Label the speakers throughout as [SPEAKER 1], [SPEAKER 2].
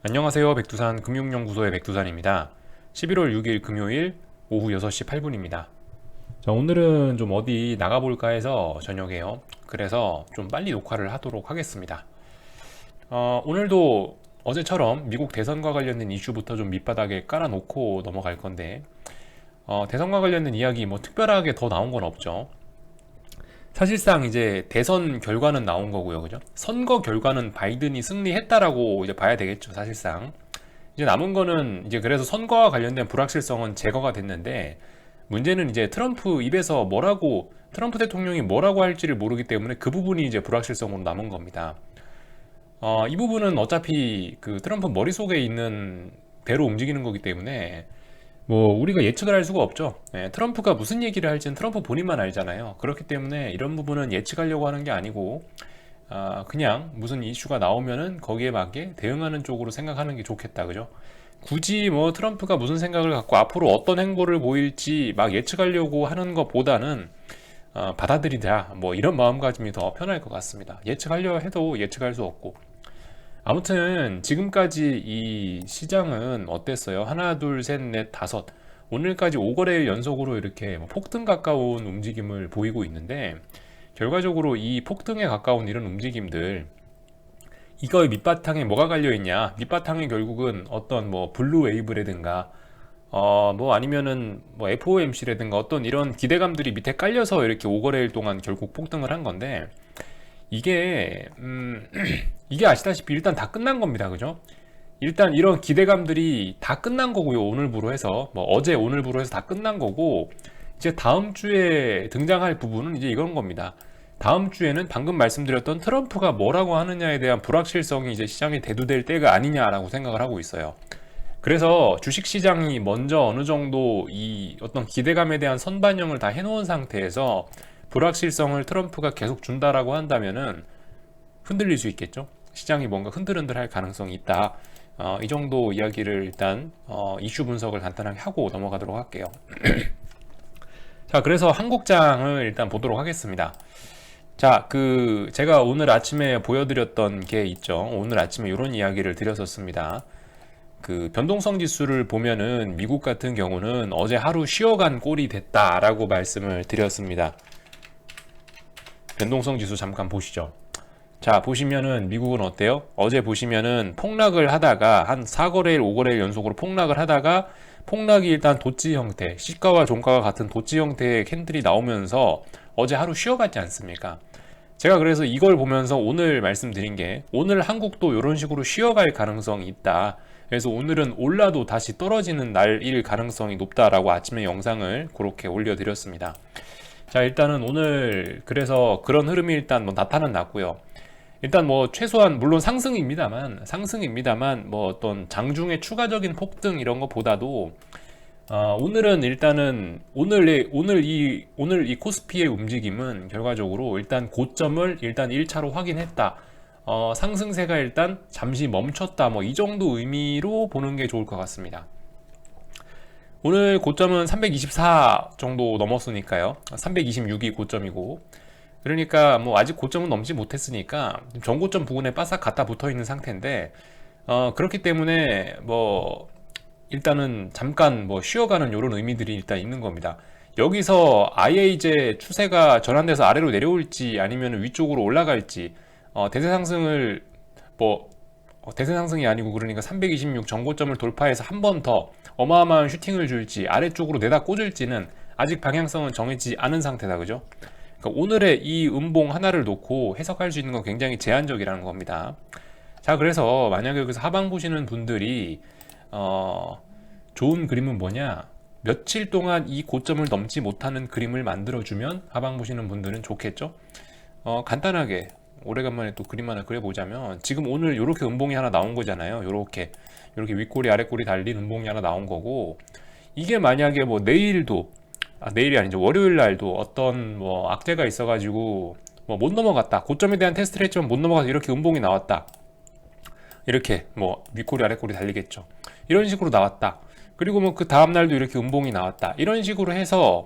[SPEAKER 1] 안녕하세요. 백두산 금융연구소의 백두산입니다. 11월 6일 금요일 오후 6시 8분입니다. 자, 오늘은 좀 어디 나가볼까 해서 저녁에요. 그래서 좀 빨리 녹화를 하도록 하겠습니다. 오늘도 어제처럼 미국 대선과 관련된 이슈부터 좀 밑바닥에 깔아놓고 넘어갈 건데, 대선과 관련된 이야기 뭐 특별하게 더 나온 건 없죠. 사실상 이제 대선 결과는 나온 거고요. 그죠? 선거 결과는 바이든이 승리했다라고 이제 봐야 되겠죠. 사실상. 이제 남은 거는 이제 그래서 선거와 관련된 불확실성은 제거가 됐는데 문제는 이제 트럼프 입에서 트럼프 대통령이 뭐라고 할지를 모르기 때문에 그 부분이 이제 불확실성으로 남은 겁니다. 이 부분은 어차피 그 트럼프 머릿속에 있는 대로 움직이는 거기 때문에 뭐 우리가 예측을 할 수가 없죠. 트럼프가 무슨 얘기를 할지는 트럼프 본인만 알잖아요. 그렇기 때문에 이런 부분은 예측하려고 하는 게 아니고 그냥 무슨 이슈가 나오면은 거기에 맞게 대응하는 쪽으로 생각하는 게 좋겠다. 그죠? 굳이 뭐 트럼프가 무슨 생각을 갖고 앞으로 어떤 행보를 보일지 막 예측하려고 하는 것보다는 받아들이자 뭐 이런 마음가짐이 더 편할 것 같습니다. 예측하려 해도 예측할 수 없고 아무튼 지금까지 이 시장은 어땠어요? 하나, 둘, 셋, 넷, 다섯. 오늘까지 5거래일 연속으로 이렇게 뭐 폭등 가까운 움직임을 보이고 있는데 결과적으로 이 폭등에 가까운 이런 움직임들 이거의 밑바탕에 뭐가 갈려 있냐? 밑바탕에 결국은 어떤 뭐 블루 웨이브라든가 뭐 아니면은 뭐 FOMC라든가 어떤 이런 기대감들이 밑에 깔려서 이렇게 5거래일 동안 결국 폭등을 한 건데 이게 이게 아시다시피 일단 다 끝난 겁니다. 그죠? 일단 이런 기대감들이 다 끝난 거고요. 오늘부로 해서 뭐 어제 오늘부로 해서 다 끝난 거고 이제 다음 주에 등장할 부분은 이제 이런 겁니다. 다음 주에는 방금 말씀드렸던 트럼프가 뭐라고 하느냐에 대한 불확실성이 이제 시장에 대두될 때가 아니냐라고 생각을 하고 있어요. 그래서 주식시장이 먼저 어느 정도 이 어떤 기대감에 대한 선반영을 다 해놓은 상태에서 불확실성을 트럼프가 계속 준다라고 한다면은 흔들릴 수 있겠죠. 시장이 뭔가 흔들흔들할 가능성이 있다. 이 정도 이야기를 일단 이슈 분석을 간단하게 하고 넘어가도록 할게요. 자, 그래서 한국장을 일단 보도록 하겠습니다. 자, 제가 오늘 아침에 보여드렸던 게 있죠. 오늘 아침에 이런 이야기를 드렸었습니다. 그 변동성 지수를 보면은 미국 같은 경우는 어제 하루 쉬어간 꼴이 됐다라고 말씀을 드렸습니다. 변동성 지수 잠깐 보시죠. 자, 보시면은 미국은 어때요? 어제 보시면은 폭락을 하다가 한 4거래일, 5거래일 연속으로 폭락을 하다가 폭락이 일단 도치 형태, 시가와 종가가 같은 도치 형태의 캔들이 나오면서 어제 하루 쉬어갔지 않습니까? 제가 그래서 이걸 보면서 오늘 말씀드린 게 오늘 한국도 이런 식으로 쉬어갈 가능성이 있다. 그래서 오늘은 올라도 다시 떨어지는 날일 가능성이 높다라고 아침에 영상을 그렇게 올려드렸습니다. 자, 일단은 오늘 그래서 그런 흐름이 일단 뭐 나타는 났고요. 일단 뭐 최소한 물론 상승입니다만 뭐 어떤 장중의 추가적인 폭등 이런 것보다도 오늘은 일단은 오늘 이 코스피의 움직임은 결과적으로 일단 고점을 일단 1차로 확인했다. 상승세가 일단 잠시 멈췄다. 뭐 이 정도 의미로 보는 게 좋을 것 같습니다. 오늘 고점은 324 정도 넘었으니까요. 326이 고점이고. 그러니까 뭐 아직 고점은 넘지 못했으니까 전고점 부근에 바싹 갖다 붙어 있는 상태인데 그렇기 때문에 뭐 일단은 잠깐 뭐 쉬어가는 이런 의미들이 일단 있는 겁니다. 여기서 아예 이제 추세가 전환돼서 아래로 내려올지 아니면 위쪽으로 올라갈지 대세 상승을 뭐 대세 상승이 아니고 그러니까 326 전고점을 돌파해서 한 번 더 어마어마한 슈팅을 줄지 아래쪽으로 내다 꽂을지는 아직 방향성은 정해지지 않은 상태다. 그죠? 그러니까 오늘의 이 음봉 하나를 놓고 해석할 수 있는 건 굉장히 제한적이라는 겁니다. 자, 그래서 만약에 여기서 하방 보시는 분들이 좋은 그림은 뭐냐? 며칠 동안 이 고점을 넘지 못하는 그림을 만들어주면 하방 보시는 분들은 좋겠죠? 간단하게 오래간만에 또 그림 하나 그려보자면 지금 오늘 이렇게 음봉이 하나 나온 거잖아요. 이렇게 윗꼬리 아랫꼬리 달린 음봉이 하나 나온 거고 이게 만약에 뭐 내일이 아니죠. 월요일 날도 어떤 뭐 악재가 있어가지고 뭐 못 넘어갔다. 고점에 대한 테스트를 했지만 못 넘어가서 이렇게 음봉이 나왔다. 이렇게 뭐 윗꼬리 아랫꼬리 달리겠죠. 이런 식으로 나왔다. 그리고 뭐 그 다음날도 이렇게 음봉이 나왔다. 이런 식으로 해서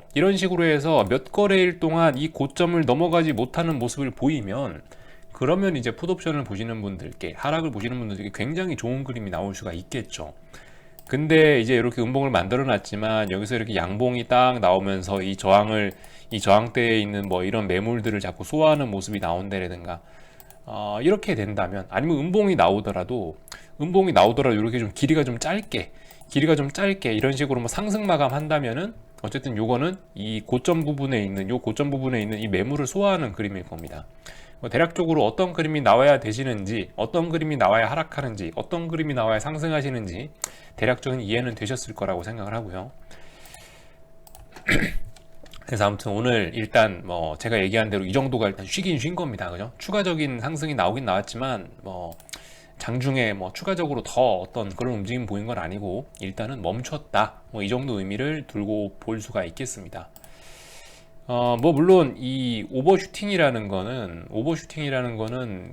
[SPEAKER 1] 몇 거래일 동안 이 고점을 넘어가지 못하는 모습을 보이면 그러면 이제 풋옵션을 보시는 분들께, 하락을 보시는 분들께 굉장히 좋은 그림이 나올 수가 있겠죠. 근데 이제 이렇게 음봉을 만들어 놨지만 여기서 이렇게 양봉이 딱 나오면서 이 저항대에 있는 뭐 이런 매물들을 자꾸 소화하는 모습이 나온다라든가, 이렇게 된다면, 아니면 음봉이 나오더라도 이렇게 좀 길이가 좀 짧게 이런 식으로 뭐 상승 마감한다면은, 어쨌든 요거는 이 고점 부분에 있는 이 매물을 소화하는 그림일 겁니다. 뭐 대략적으로 어떤 그림이 나와야 되시는지, 어떤 그림이 나와야 하락하는지, 어떤 그림이 나와야 상승하시는지 대략적인 이해는 되셨을 거라고 생각을 하고요. 그래서 아무튼 오늘 일단 뭐 제가 얘기한 대로 이 정도가 일단 쉬긴 쉰 겁니다. 그죠? 추가적인 상승이 나오긴 나왔지만 뭐 장중에 뭐 추가적으로 더 어떤 그런 움직임 보인 건 아니고 일단은 멈췄다. 뭐 이 정도 의미를 두고 볼 수가 있겠습니다. 뭐 물론 이 오버슈팅이라는 거는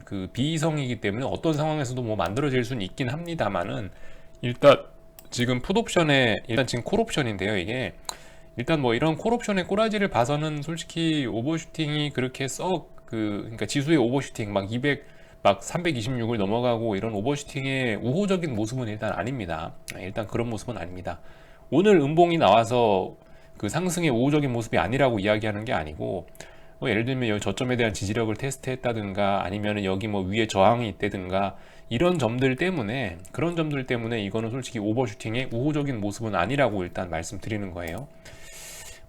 [SPEAKER 1] 그 비이성이기 때문에 어떤 상황에서도 뭐 만들어질 수는 있긴 합니다만은, 일단 지금 풋옵션에, 일단 지금 콜옵션인데요, 이게. 일단 뭐 이런 콜옵션의 꼬라지를 봐서는 솔직히 오버슈팅이 그렇게 그러니까 지수의 오버슈팅 막 200, 막 326을 넘어가고 이런 오버슈팅의 우호적인 모습은 일단 아닙니다. 일단 그런 모습은 아닙니다. 오늘 음봉이 나와서 그 상승의 우호적인 모습이 아니라고 이야기하는 게 아니고, 뭐 예를 들면 여기 저점에 대한 지지력을 테스트했다든가, 아니면 여기 뭐 위에 저항이 있다든가, 그런 점들 때문에 이거는 솔직히 오버슈팅의 우호적인 모습은 아니라고 일단 말씀드리는 거예요.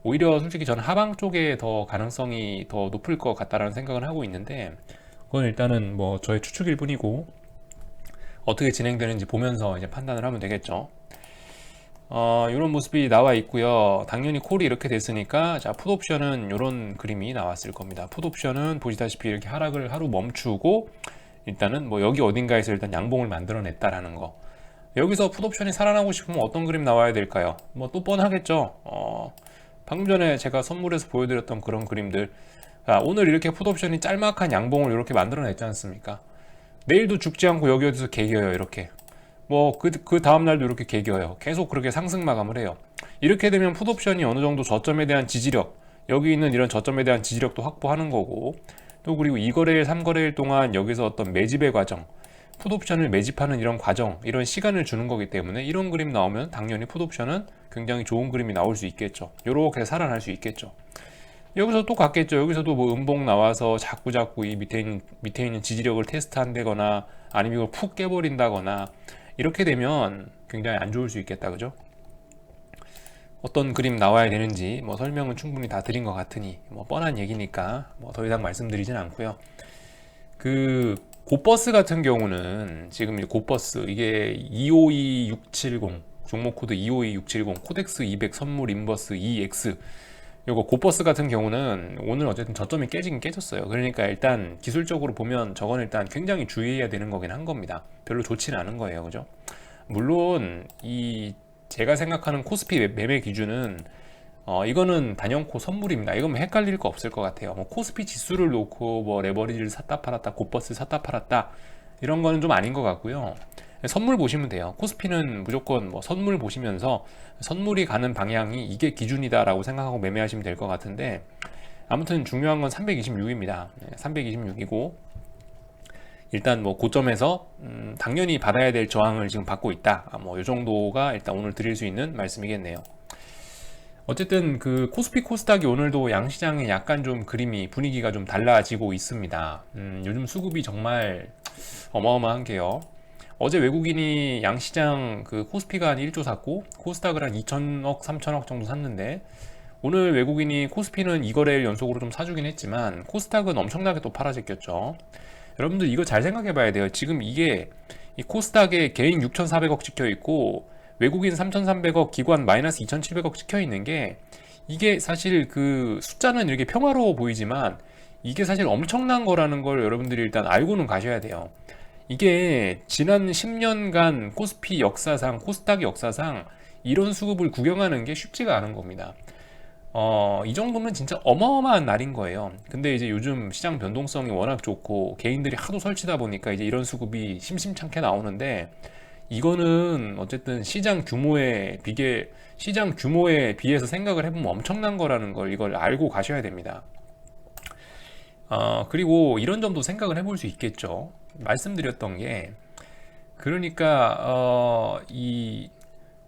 [SPEAKER 1] 오히려 솔직히 저는 하방 쪽에 더 가능성이 더 높을 것 같다라는 생각을 하고 있는데, 그건 일단은 뭐 저의 추측일 뿐이고, 어떻게 진행되는지 보면서 이제 판단을 하면 되겠죠. 이런 모습이 나와 있고요. 당연히 콜이 이렇게 됐으니까, 자, 풋옵션은 이런 그림이 나왔을 겁니다. 풋옵션은 보시다시피 이렇게 하락을 하루 멈추고, 일단은 뭐 여기 어딘가에서 일단 양봉을 만들어냈다라는 거. 여기서 풋옵션이 살아나고 싶으면 어떤 그림 나와야 될까요? 뭐 또 뻔하겠죠. 방금 전에 제가 선물에서 보여드렸던 그런 그림들. 오늘 이렇게 풋옵션이 짤막한 양봉을 이렇게 만들어냈지 않습니까? 내일도 죽지 않고 여기 어디서 개겨요, 이렇게. 뭐 그 다음날도 이렇게 개겨요. 계속 그렇게 상승 마감을 해요. 이렇게 되면 풋옵션이 어느 정도 저점에 대한 지지력, 여기 있는 이런 저점에 대한 지지력도 확보하는 거고, 또 그리고 2거래일, 3거래일 동안 여기서 어떤 매집의 과정, 풋옵션을 매집하는 이런 과정, 이런 시간을 주는 거기 때문에 이런 그림 나오면 당연히 풋옵션은 굉장히 좋은 그림이 나올 수 있겠죠. 요렇게 살아날 수 있겠죠. 여기서 또 같겠죠. 여기서도 뭐 음봉 나와서 자꾸 이 밑에 있는 지지력을 테스트한다거나, 아니면 이걸 푹 깨버린다거나, 이렇게 되면 굉장히 안 좋을 수 있겠다. 그죠? 어떤 그림 나와야 되는지 뭐 설명은 충분히 다 드린 것 같으니 뭐 뻔한 얘기니까 뭐 더 이상 말씀드리진 않고요. 그 고버스 같은 경우는 지금 고버스 이게 252670 종목 코드 252670 코덱스 200 선물 인버스 EX, 요거 고버스 같은 경우는 오늘 어쨌든 저점이 깨지긴 깨졌어요. 그러니까 일단 기술적으로 보면 저건 일단 굉장히 주의해야 되는 거긴 한 겁니다. 별로 좋지는 않은 거예요. 그죠? 물론 제가 생각하는 코스피 매매 기준은 이거는 단연코 선물입니다. 이건 뭐 헷갈릴 거 없을 것 같아요. 뭐 코스피 지수를 놓고 뭐 레버리지를 샀다 팔았다, 고버스 샀다 팔았다, 이런 거는 좀 아닌 것 같고요. 선물 보시면 돼요. 코스피는 무조건 뭐 선물 보시면서 선물이 가는 방향이 이게 기준이다라고 생각하고 매매하시면 될 것 같은데, 아무튼 중요한 건 326입니다. 326이고, 일단 뭐 고점에서 당연히 받아야 될 저항을 지금 받고 있다. 뭐 이 정도가 일단 오늘 드릴 수 있는 말씀이겠네요. 어쨌든 그 코스피 코스닥이 오늘도 양시장에 약간 좀 분위기가 좀 달라지고 있습니다. 요즘 수급이 정말 어마어마한 게요. 어제 외국인이 양시장 그 코스피가 한 1조 샀고 코스닥을 한 2천억 3천억 정도 샀는데, 오늘 외국인이 코스피는 2거래일 연속으로 좀 사주긴 했지만 코스닥은 엄청나게 또 팔아제꼈죠. 여러분들 이거 잘 생각해 봐야 돼요. 지금 이게 이 코스닥에 개인 6,400억 찍혀 있고 외국인 3,300억, 기관 마이너스 2,700억 찍혀 있는 게, 이게 사실 그 숫자는 이렇게 평화로워 보이지만 이게 사실 엄청난 거라는 걸 여러분들이 일단 알고는 가셔야 돼요. 이게 지난 10년간 코스피 역사상, 코스닥 역사상 이런 수급을 구경하는 게 쉽지가 않은 겁니다. 이 정도면 진짜 어마어마한 날인 거예요. 근데 이제 요즘 시장 변동성이 워낙 좋고 개인들이 하도 설치다 보니까 이제 이런 수급이 심심찮게 나오는데, 이거는 어쨌든 시장 규모에 비해서 생각을 해보면 엄청난 거라는 걸, 이걸 알고 가셔야 됩니다. 그리고 이런 점도 생각을 해볼 수 있겠죠. 말씀드렸던 게, 그러니까, 이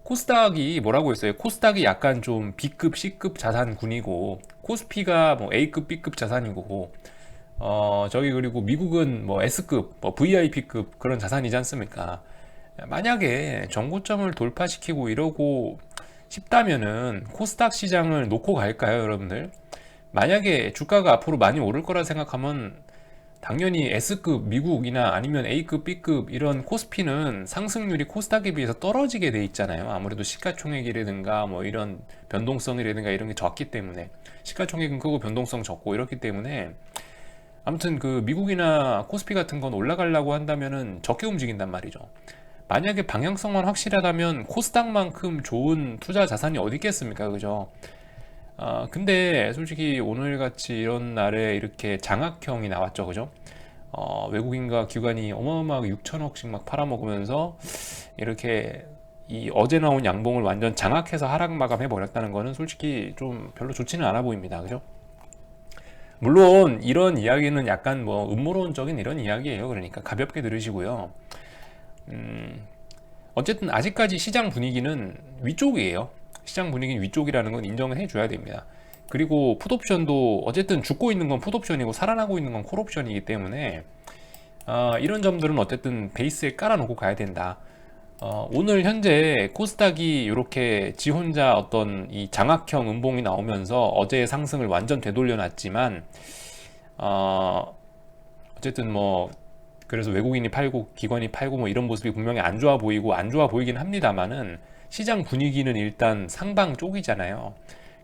[SPEAKER 1] 코스닥이 뭐라고 했어요? 코스닥이 약간 좀 B급, C급 자산군이고, 코스피가 뭐 A급, B급 자산이고, 저기 그리고 미국은 뭐 S급, 뭐 VIP급 그런 자산이지 않습니까? 만약에 정고점을 돌파시키고 이러고 싶다면은 코스닥 시장을 놓고 갈까요, 여러분들? 만약에 주가가 앞으로 많이 오를 거라 생각하면 당연히 S급 미국이나 아니면 A급, B급 이런 코스피는 상승률이 코스닥에 비해서 떨어지게 돼 있잖아요. 아무래도 시가총액이라든가 뭐 이런 변동성이라든가 이런 게 적기 때문에 시가총액은 크고 변동성 적고 이렇기 때문에 아무튼 그 미국이나 코스피 같은 건 올라가려고 한다면은 적게 움직인단 말이죠. 만약에 방향성만 확실하다면 코스닥만큼 좋은 투자 자산이 어디 있겠습니까? 그죠? 근데 솔직히 오늘같이 이런 날에 이렇게 장악형이 나왔죠. 그죠? 외국인과 기관이 어마어마하게 6천억씩 막 팔아먹으면서 이렇게 이 어제 나온 양봉을 완전 장악해서 하락 마감해 버렸다는 거는 솔직히 좀 별로 좋지는 않아 보입니다. 그죠? 물론 이런 이야기는 약간 뭐 음모론적인 이런 이야기예요. 그러니까 가볍게 들으시고요. 어쨌든 아직까지 시장 분위기는 위쪽이에요. 시장 분위기는 위쪽이라는 건 인정을 해줘야 됩니다. 그리고 풋옵션도 어쨌든 죽고 있는 건 풋옵션이고 살아나고 있는 건 콜옵션이기 때문에 이런 점들은 어쨌든 베이스에 깔아놓고 가야 된다. 오늘 현재 코스닥이 이렇게 지 혼자 어떤 이 장악형 음봉이 나오면서 어제의 상승을 완전 되돌려 놨지만 어쨌든 뭐 그래서 외국인이 팔고 기관이 팔고 뭐 이런 모습이 분명히 안 좋아 보이고 안 좋아 보이긴 합니다만은 시장 분위기는 일단 상방 쪽이잖아요.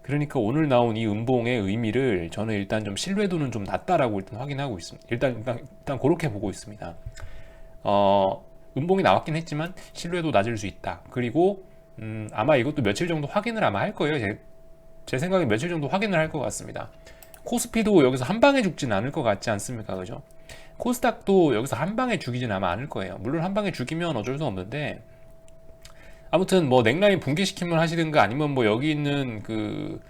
[SPEAKER 1] 그러니까 오늘 나온 이 음봉의 의미를 저는 일단 좀 신뢰도는 좀 낮다라고 일단 확인하고 있습니다. 일단 그렇게 보고 있습니다. 음봉이 나왔긴 했지만 신뢰도 낮을 수 있다. 그리고 아마 이것도 며칠 정도 확인을 아마 할 거예요. 제 생각에 며칠 정도 확인을 할 것 같습니다. 코스피도 여기서 한 방에 죽진 않을 것 같지 않습니까? 그죠? 코스닥도 여기서 한 방에 죽이진 아마 않을 거예요. 물론 한 방에 죽이면 어쩔 수 없는데 아무튼 뭐 넥라인 붕괴시키면 하시든가 아니면 뭐 여기 있는 그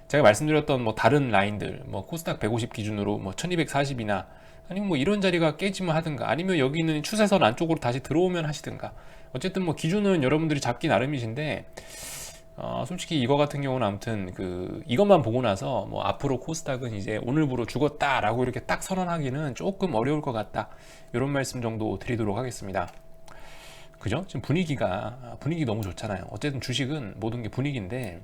[SPEAKER 1] 제가 말씀드렸던 뭐 다른 라인들 뭐 코스닥 150 기준으로 뭐 1240이나 아니면 뭐 이런 자리가 깨지면 하든가 아니면 여기 있는 추세선 안쪽으로 다시 들어오면 하시든가 어쨌든 뭐 기준은 여러분들이 잡기 나름이신데 솔직히 이거 같은 경우는 아무튼 그 이것만 보고 나서 뭐 앞으로 코스닥은 이제 오늘부로 죽었다라고 이렇게 딱 선언하기는 조금 어려울 것 같다 이런 말씀 정도 드리도록 하겠습니다. 그죠? 지금 분위기 너무 좋잖아요. 어쨌든 주식은 모든 게 분위기인데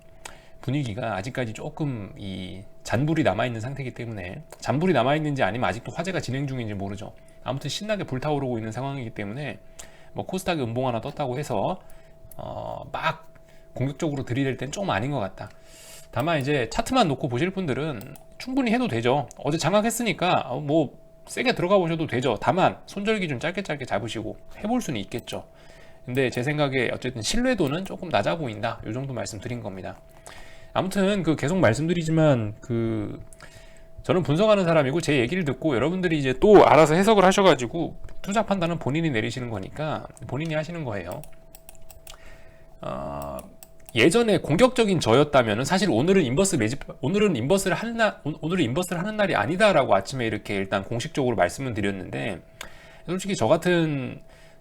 [SPEAKER 1] 분위기가 아직까지 조금 이 잔불이 남아있는 상태이기 때문에 잔불이 남아있는지 아니면 아직도 화재가 진행 중인지 모르죠. 아무튼 신나게 불타오르고 있는 상황이기 때문에 뭐 코스닥에 음봉 하나 떴다고 해서 막 공격적으로 들이댈 땐 조금 아닌 것 같다. 다만 이제 차트만 놓고 보실 분들은 충분히 해도 되죠. 어제 장악했으니까 뭐 세게 들어가 보셔도 되죠. 다만 손절 기준 짧게 잡으시고 해볼 수는 있겠죠. 근데 제 생각에 어쨌든 신뢰도는 조금 낮아 보인다. 이 정도 말씀드린 겁니다. 아무튼 그 계속 말씀드리지만 그 저는 분석하는 사람이고 제 얘기를 듣고 여러분들이 이제 또 알아서 해석을 하셔가지고 투자 판단은 본인이 내리시는 거니까 본인이 하시는 거예요. 예전에 공격적인 저였다면은 사실 오늘은 인버스를 하는 날이 아니다라고 아침에 이렇게 일단 공식적으로 말씀을 드렸는데 솔직히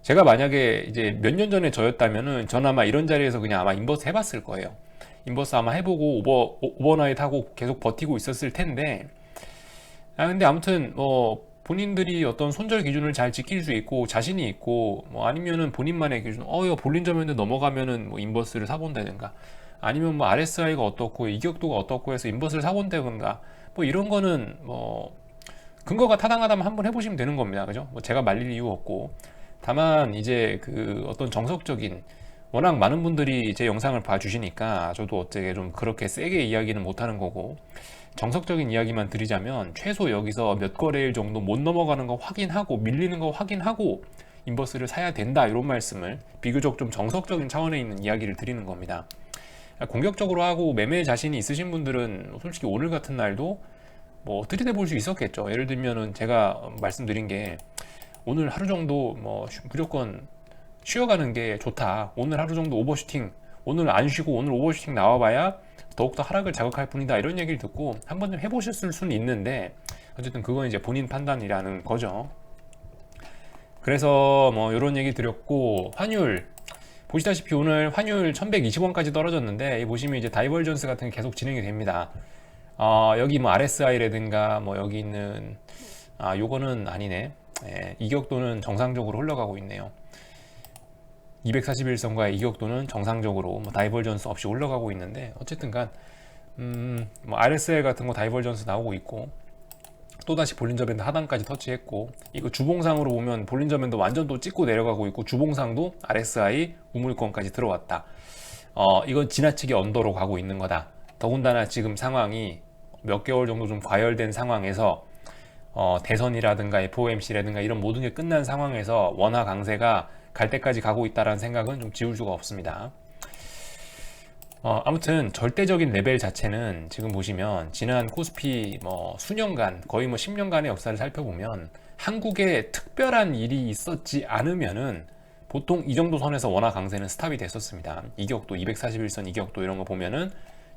[SPEAKER 1] 제가 만약에 이제 몇 년 전에 저였다면은 전 아마 이런 자리에서 그냥 아마 인버스 해봤을 거예요. 인버스 아마 해보고 오버나잇 하고 계속 버티고 있었을 텐데 근데 아무튼 뭐 본인들이 어떤 손절 기준을 잘 지킬 수 있고 자신이 있고 뭐 아니면은 본인만의 기준 이거 볼린저밴드 넘어가면은 뭐 인버스를 사본다든가 아니면 뭐 RSI가 어떻고 이격도가 어떻고 해서 인버스를 사본다든가 뭐 이런 거는 뭐 근거가 타당하다면 한번 해보시면 되는 겁니다. 그죠? 뭐 제가 말릴 이유 없고 다만 이제 그 어떤 정석적인 워낙 많은 분들이 제 영상을 봐주시니까 저도 어떻게 좀 그렇게 세게 이야기는 못하는 거고 정석적인 이야기만 드리자면 최소 여기서 몇 거래일 정도 못 넘어가는 거 확인하고 밀리는 거 확인하고 인버스를 사야 된다 이런 말씀을 비교적 좀 정석적인 차원에 있는 이야기를 드리는 겁니다. 공격적으로 하고 매매 자신이 있으신 분들은 솔직히 오늘 같은 날도 뭐 들이대 볼 수 있었겠죠. 예를 들면은 제가 말씀드린 게 오늘 하루 정도 뭐 무조건 쉬어가는 게 좋다. 오늘 하루 정도 오버슈팅 오늘 안 쉬고 오늘 오버슈팅 나와봐야 더욱더 하락을 자극할 뿐이다 이런 얘기를 듣고 한번 좀 해보셨을 수는 있는데 어쨌든 그건 이제 본인 판단이라는 거죠. 그래서 뭐 이런 얘기 드렸고, 환율 보시다시피 오늘 환율 1120원까지 떨어졌는데, 이 보시면 이제 다이버전스 같은 게 계속 진행이 됩니다. 여기 뭐 RSI라든가 뭐 여기 있는 요거는 아니네. 예, 이격도는 정상적으로 흘러가고 있네요. 241선과의 이격도는 정상적으로 뭐 다이버전스 없이 올라가고 있는데, 어쨌든 간 뭐 RSI 같은 거 다이버전스 나오고 있고, 또다시 볼린저 밴드 하단까지 터치했고, 이거 주봉상으로 보면 볼린저 밴드 완전 또 찍고 내려가고 있고, 주봉상도 RSI 우물권까지 들어왔다. 이건 지나치게 언더로 가고 있는 거다. 더군다나 지금 상황이 몇 개월 정도 좀 과열된 상황에서 대선이라든가 FOMC라든가 이런 모든 게 끝난 상황에서 원화 강세가 갈 때까지 가고 있다는 생각은 좀 지울 수가 없습니다. 아무튼 절대적인 레벨 자체는 지금 보시면 지난 코스피 뭐 수년간, 거의 뭐 10년간의 역사를 살펴보면 한국에 특별한 일이 있었지 않으면은 보통 이 정도 선에서 원화 강세는 스탑이 됐었습니다. 이격도 241선 이격도 이런 거 보면은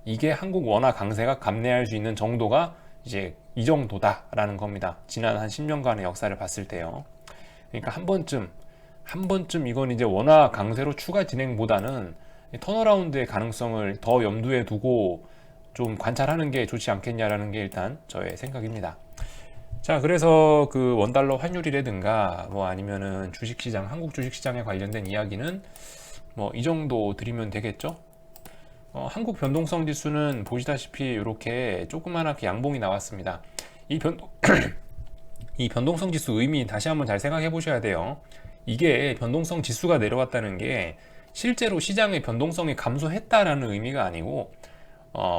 [SPEAKER 1] 이게 한국 원화 강세가 감내할 수 있는 정도가 이제 이 정도다라는 겁니다. 지난 한 10년간의 역사를 봤을 때요. 그러니까 한 번쯤 이건 이제 원화 강세로 추가 진행보다는 턴어라운드의 가능성을 더 염두에 두고 좀 관찰하는 게 좋지 않겠냐라는 게 일단 저의 생각입니다. 자, 그래서 그 원달러 환율이라든가 뭐 아니면은 주식시장, 한국 주식시장에 관련된 이야기는 뭐 이 정도 드리면 되겠죠? 한국 변동성 지수는 보시다시피 이렇게 조그만하게 양봉이 나왔습니다. 이 이 변동성 지수 의미 다시 한번 잘 생각해 보셔야 돼요. 이게 변동성 지수가 내려왔다는 게 실제로 시장의 변동성이 감소했다라는 의미가 아니고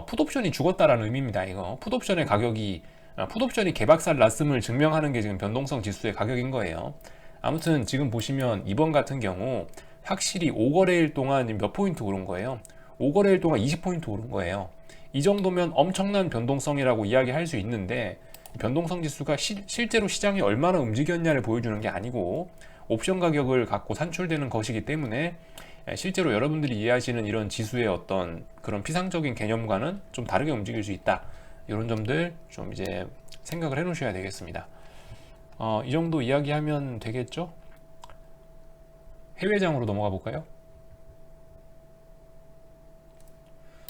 [SPEAKER 1] 풋옵션이 죽었다라는 의미입니다. 이거 풋옵션의 가격이 풋옵션이 개박살 났음을 증명하는 게 지금 변동성 지수의 가격인 거예요. 아무튼 지금 보시면 이번 같은 경우 확실히 5거래일 동안 몇 포인트 오른 거예요. 5거래일 동안 20포인트 오른 거예요. 이 정도면 엄청난 변동성이라고 이야기할 수 있는데, 변동성 지수가 실제로 시장이 얼마나 움직였냐를 보여주는 게 아니고 옵션 가격을 갖고 산출되는 것이기 때문에 실제로 여러분들이 이해하시는 이런 지수의 어떤 그런 피상적인 개념과는 좀 다르게 움직일 수 있다. 이런 점들 좀 이제 생각을 해 놓으셔야 되겠습니다. 이 정도 이야기하면 되겠죠? 해외장으로 넘어가 볼까요?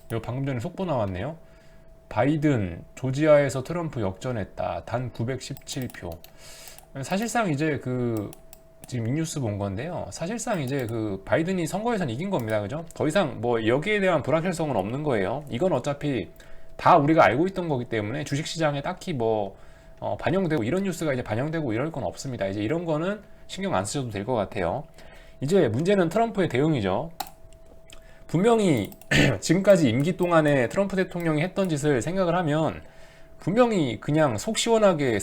[SPEAKER 1] 이거 방금 전에 속보 나왔네요. 바이든 조지아에서 트럼프 역전했다. 단 917표. 사실상 이제 지금 이 뉴스 본 건데요. 사실상 이제 바이든이 선거에선 이긴 겁니다. 그죠? 더 이상 뭐 여기에 대한 불확실성은 없는 거예요. 이건 어차피 다 우리가 알고 있던 거기 때문에 주식시장에 딱히 뭐 반영되고 이런 뉴스가 이제 반영되고 이럴 건 없습니다. 이제 이런 거는 신경 안 쓰셔도 될 것 같아요. 이제 문제는 트럼프의 대응이죠. 분명히 지금까지 임기 동안에 트럼프 대통령이 했던 짓을 생각을 하면 분명히 그냥 속 시원하게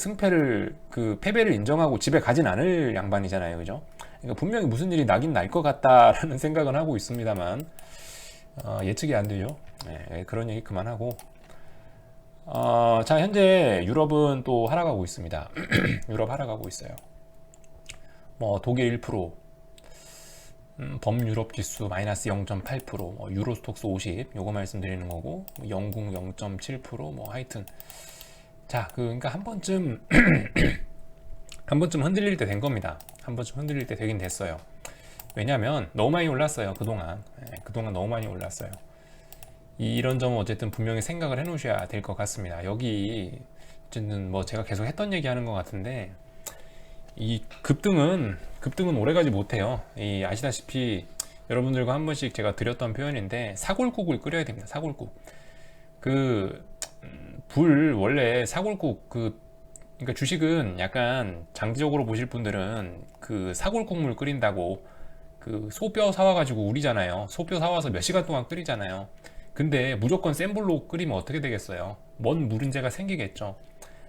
[SPEAKER 1] 패배를 인정하고 집에 가진 않을 양반이잖아요. 그죠? 그러니까 분명히 무슨 일이 나긴 날 것 같다라는 생각은 하고 있습니다만 예측이 안 되죠. 네, 그런 얘기 그만하고 자, 현재 유럽은 또 하락하고 있습니다. 유럽 하락하고 있어요. 뭐 독일 1%, 범유럽 지수 마이너스 0.8%, 뭐 유로스톡스 50 요거 말씀드리는 거고, 뭐 영국 0.7%, 뭐 하여튼 자, 그러니까 한 번쯤 흔들릴 때 된 겁니다. 한 번쯤 흔들릴 때 되긴 됐어요. 왜냐면 너무 많이 올랐어요. 그동안 너무 많이 올랐어요. 이런 점은 어쨌든 분명히 생각을 해 놓으셔야 될 것 같습니다. 여기 어쨌든 뭐 제가 계속 했던 얘기 하는 것 같은데, 이 급등은 오래가지 못해요. 아시다시피 여러분들과 한 번씩 제가 드렸던 표현인데, 사골국을 끓여야 됩니다. 사골국. 원래 사골국 그러니까 주식은 약간 장기적으로 보실 분들은 사골국물 끓인다고 소뼈 사와가지고 우리잖아요. 소뼈 사와서 몇 시간 동안 끓이잖아요. 근데 무조건 센 불로 끓이면 어떻게 되겠어요? 뭔 누른재가 생기겠죠.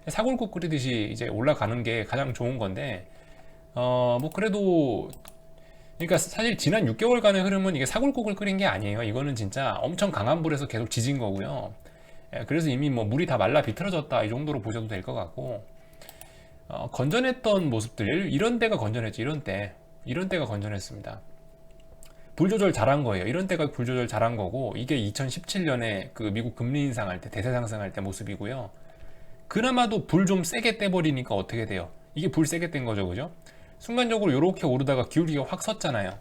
[SPEAKER 1] 사골국 끓이듯이 이제 올라가는 게 가장 좋은 건데, 뭐 그래도 그러니까 사실 지난 6개월간의 흐름은 이게 사골국을 끓인 게 아니에요. 이거는 진짜 엄청 강한 불에서 계속 지진 거고요. 그래서 이미 뭐 물이 다 말라 비틀어졌다 이 정도로 보셔도 될 것 같고, 건전했던 모습들 이런 때가 건전했지. 이런 때가 건전했습니다. 불 조절 잘한 거예요. 이런 때가 불 조절 잘한 거고, 이게 2017년에 미국 금리 인상할 때, 대세 상승할 때 모습이고요. 그나마도 불 좀 세게 떼버리니까 어떻게 돼요? 이게 불 세게 뗀 거죠, 그죠? 순간적으로 요렇게 오르다가 기울기가 확 섰잖아요.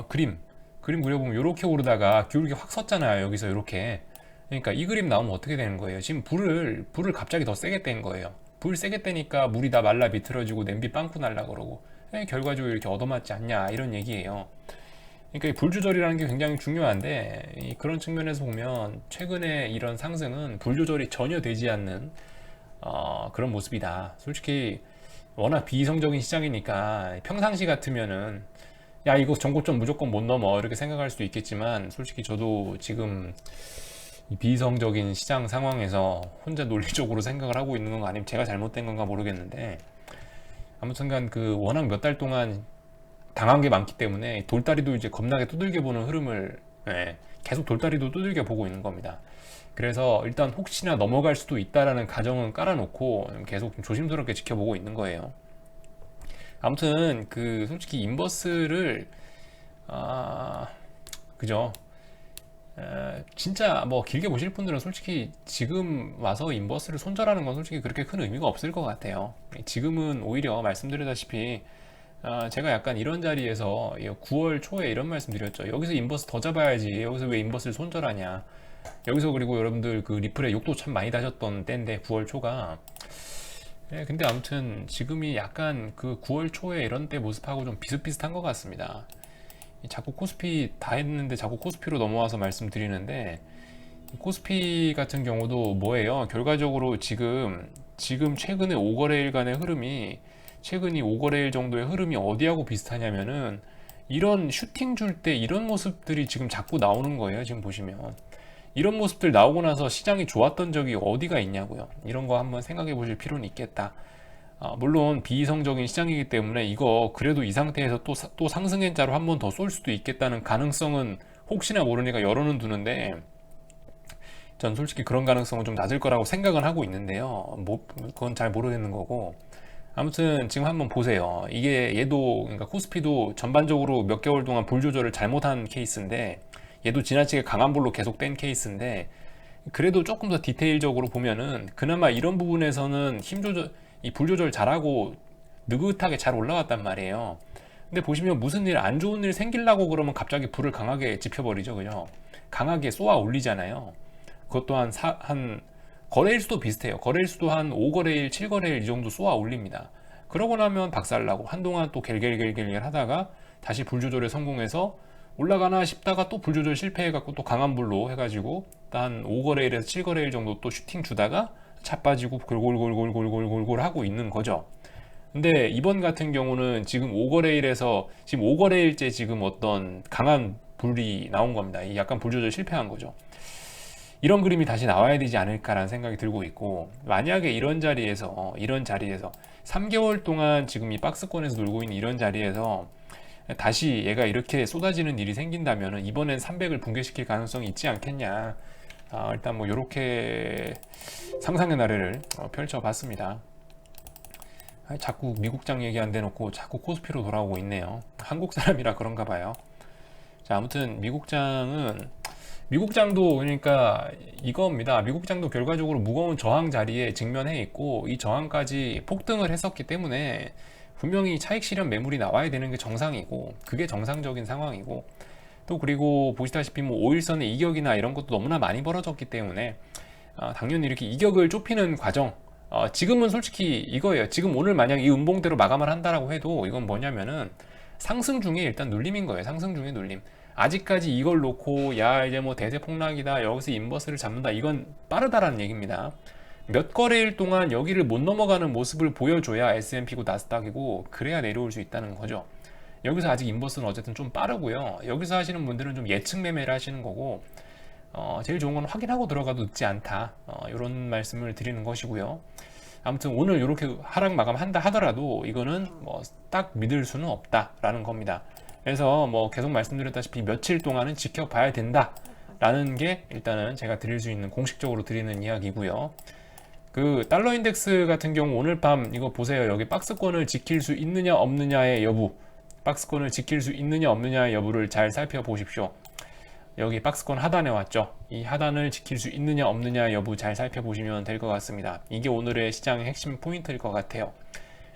[SPEAKER 1] 그림 그려보면 요렇게 오르다가 기울기가 확 섰잖아요. 여기서 요렇게. 그러니까 이 그림 나오면 어떻게 되는 거예요? 지금 불을 갑자기 더 세게 뗀 거예요. 불 세게 떼니까 물이 다 말라 비틀어지고 냄비 빵꾸 날라 그러고, 결과적으로 이렇게 얻어맞지 않냐 이런 얘기예요. 그러니까 이 불 조절이라는 게 굉장히 중요한데, 그런 측면에서 보면 최근에 이런 상승은 불 조절이 전혀 되지 않는 그런 모습이다. 솔직히 워낙 비이성적인 시장이니까 평상시 같으면은 야 이거 전고점 무조건 못 넘어 이렇게 생각할 수도 있겠지만, 솔직히 저도 지금 이 비이성적인 시장 상황에서 혼자 논리적으로 생각을 하고 있는 건가 아니면 제가 잘못된 건가 모르겠는데, 아무튼간 그 워낙 몇 달 동안 당한 게 많기 때문에 돌다리도 이제 겁나게 두들겨 보는 흐름을, 계속 돌다리도 두들겨 보고 있는 겁니다. 그래서 일단 혹시나 넘어갈 수도 있다라는 가정은 깔아놓고 계속 좀 조심스럽게 지켜보고 있는 거예요. 아무튼 그 솔직히 인버스를 그죠? 진짜 뭐 길게 보실 분들은 솔직히 지금 와서 인버스를 손절하는 건 솔직히 그렇게 큰 의미가 없을 것 같아요. 지금은 오히려 말씀드렸다시피 제가 약간 이런 자리에서 9월 초에 이런 말씀 드렸죠. 여기서 인버스 더 잡아야지. 여기서 왜 인버스를 손절하냐. 여기서 그리고 여러분들 그 리플에 욕도 참 많이 다셨던 때인데 9월 초가. 근데 아무튼 지금이 약간 그 9월 초에 이런 때 모습하고 좀 비슷비슷한 것 같습니다. 자꾸 코스피 다 했는데 자꾸 코스피로 넘어와서 말씀드리는데, 코스피 같은 경우도 뭐예요? 결과적으로 지금 최근에 5거래일간의 흐름이, 최근 이 5거래일 정도의 흐름이 어디하고 비슷하냐면은 이런 슈팅 줄 때 이런 모습들이 지금 자꾸 나오는 거예요. 지금 보시면 이런 모습들 나오고 나서 시장이 좋았던 적이 어디가 있냐고요. 이런 거 한번 생각해 보실 필요는 있겠다. 물론 비이성적인 시장이기 때문에 이거 그래도 이 상태에서 또 상승행자로 한 번 더 쏠 수도 있겠다는 가능성은 혹시나 모르니까 열어는 두는데, 전 솔직히 그런 가능성은 좀 낮을 거라고 생각은 하고 있는데요. 그건 잘 모르겠는 거고. 아무튼 지금 한번 보세요. 이게 얘도, 그러니까 코스피도 전반적으로 몇 개월 동안 불 조절을 잘못한 케이스인데, 얘도 지나치게 강한 불로 계속 뗀 케이스인데, 그래도 조금 더 디테일적으로 보면은 그나마 이런 부분에서는 이 불 조절 잘하고 느긋하게 잘 올라왔단 말이에요. 근데 보시면 무슨 일, 안 좋은 일 생기려고 그러면 갑자기 불을 강하게 지펴버리죠. 그죠? 강하게 쏘아 올리잖아요. 그것도 한 거래일 수도 비슷해요. 거래일 수도 한 5거래일, 7거래일 이 정도 쏘아 올립니다. 그러고 나면 박살나고 한동안 또 갤갤갤갤 하다가 다시 불 조절에 성공해서 올라가나 싶다가 또 불 조절 실패해갖고 또 강한 불로 해가지고 한 5거래일에서 7거래일 정도 또 슈팅 주다가 자빠지고 골골골골골골골 하고 있는 거죠. 근데 이번 같은 경우는 지금 5거래일에서 지금 5거래일째 지금 어떤 강한 불이 나온 겁니다. 이 약간 불 조절 실패한 거죠. 이런 그림이 다시 나와야 되지 않을까라는 생각이 들고 있고, 만약에 이런 자리에서 3개월 동안 지금 이 박스권에서 놀고 있는 이런 자리에서 다시 얘가 이렇게 쏟아지는 일이 생긴다면 이번엔 300을 붕괴시킬 가능성이 있지 않겠냐. 일단 뭐 이렇게 상상의 나래를 펼쳐봤습니다. 자꾸 미국장 얘기 안 대놓고 자꾸 코스피로 돌아오고 있네요. 한국 사람이라 그런가 봐요. 자, 아무튼 미국장도 그러니까 이겁니다. 미국장도 결과적으로 무거운 저항 자리에 직면해 있고, 이 저항까지 폭등을 했었기 때문에 분명히 차익 실현 매물이 나와야 되는 게 정상이고, 그게 정상적인 상황이고, 또 그리고 보시다시피 뭐 5일선의 이격이나 이런 것도 너무나 많이 벌어졌기 때문에 당연히 이렇게 이격을 좁히는 과정, 지금은 솔직히 이거예요. 지금 오늘 만약 이 음봉대로 마감을 한다라고 해도 이건 뭐냐면은 상승 중에 일단 눌림인 거예요. 상승 중에 눌림. 아직까지 이걸 놓고 야 이제 뭐 대세 폭락이다, 여기서 인버스를 잡는다, 이건 빠르다라는 얘기입니다. 몇 거래일 동안 여기를 못 넘어가는 모습을 보여줘야 S&P고 나스닥이고, 그래야 내려올 수 있다는 거죠. 여기서 아직 인버스는 어쨌든 좀 빠르고요. 여기서 하시는 분들은 좀 예측 매매를 하시는 거고, 제일 좋은 건 확인하고 들어가도 늦지 않다, 이런 말씀을 드리는 것이고요. 아무튼 오늘 이렇게 하락 마감한다 하더라도 이거는 뭐 딱 믿을 수는 없다라는 겁니다. 그래서 뭐 계속 말씀드렸다시피 며칠 동안은 지켜봐야 된다라는 게 일단은 제가 드릴 수 있는, 공식적으로 드리는 이야기고요. 그 달러 인덱스 같은 경우 오늘 밤 이거 보세요. 여기 박스권을 지킬 수 있느냐 없느냐의 여부, 박스권을 지킬 수 있느냐 없느냐의 여부를 잘 살펴보십시오. 여기 박스권 하단에 왔죠. 이 하단을 지킬 수 있느냐 없느냐 여부 잘 살펴보시면 될 것 같습니다. 이게 오늘의 시장의 핵심 포인트일 것 같아요.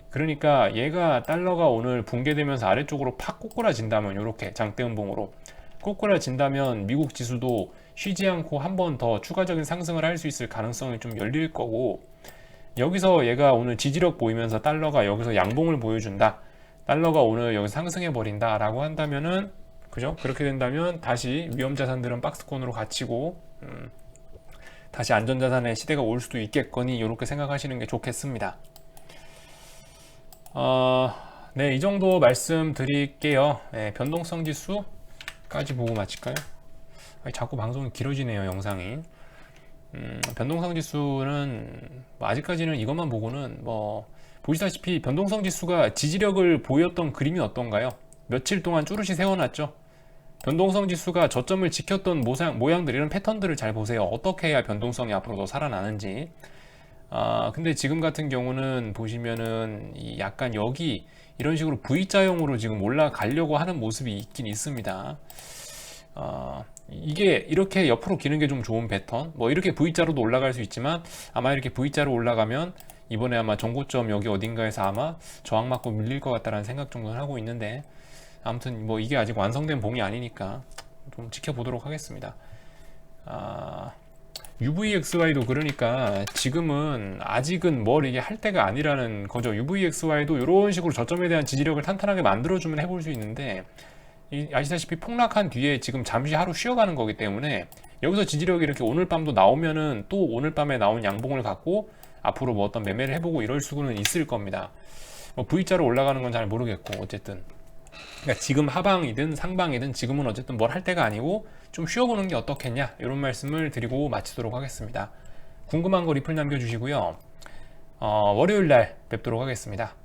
[SPEAKER 1] 그러니까 얘가 달러가 오늘 붕괴되면서 아래쪽으로 팍 꼬꾸라진다면, 이렇게 장대음봉으로 꼬꾸라진다면 미국 지수도 쉬지 않고 한 번 더 추가적인 상승을 할 수 있을 가능성이 좀 열릴 거고, 여기서 얘가 오늘 지지력 보이면서 달러가 여기서 양봉을 보여준다, 달러가 오늘 여기서 상승해 버린다 라고 한다면은, 그죠? 그렇게 된다면 다시 위험자산들은 박스권으로 갇히고 다시 안전자산의 시대가 올 수도 있겠거니, 이렇게 생각하시는 게 좋겠습니다. 네, 이 정도 말씀드릴게요. 네, 변동성 지수까지 보고 마칠까요? 자꾸 방송이 길어지네요, 영상이. 변동성 지수는 아직까지는 이것만 보고는 보시다시피 변동성 지수가 지지력을 보였던 그림이 어떤가요? 며칠 동안 쭈르시 세워놨죠. 변동성 지수가 저점을 지켰던 모양들, 이런 패턴들을 잘 보세요. 어떻게 해야 변동성이 앞으로 더 살아나는지. 근데 지금 같은 경우는 보시면은 약간 여기 이런 식으로 V자형으로 지금 올라가려고 하는 모습이 있긴 있습니다. 이게 이렇게 옆으로 기는 게 좀 좋은 패턴, 이렇게 V자로도 올라갈 수 있지만, 아마 이렇게 V자로 올라가면 이번에 아마 전고점 여기 어딘가에서 아마 저항 맞고 밀릴 것 같다라는 생각 정도는 하고 있는데, 아무튼 이게 아직 완성된 봉이 아니니까 좀 지켜보도록 하겠습니다. UVXY도 그러니까 지금은 아직은 뭘 이게 할 때가 아니라는 거죠. UVXY도 이런 식으로 저점에 대한 지지력을 탄탄하게 만들어주면 해볼 수 있는데, 아시다시피 폭락한 뒤에 지금 잠시 하루 쉬어가는 거기 때문에, 여기서 지지력이 이렇게 오늘 밤도 나오면은 또 오늘 밤에 나온 양봉을 갖고 앞으로 어떤 매매를 해보고 이럴 수는 있을 겁니다. V자로 올라가는 건 잘 모르겠고, 어쨌든 그러니까 지금 하방이든 상방이든 지금은 어쨌든 뭘 할 때가 아니고 좀 쉬어보는 게 어떻겠냐, 이런 말씀을 드리고 마치도록 하겠습니다. 궁금한 거 리플 남겨주시고요. 월요일 날 뵙도록 하겠습니다.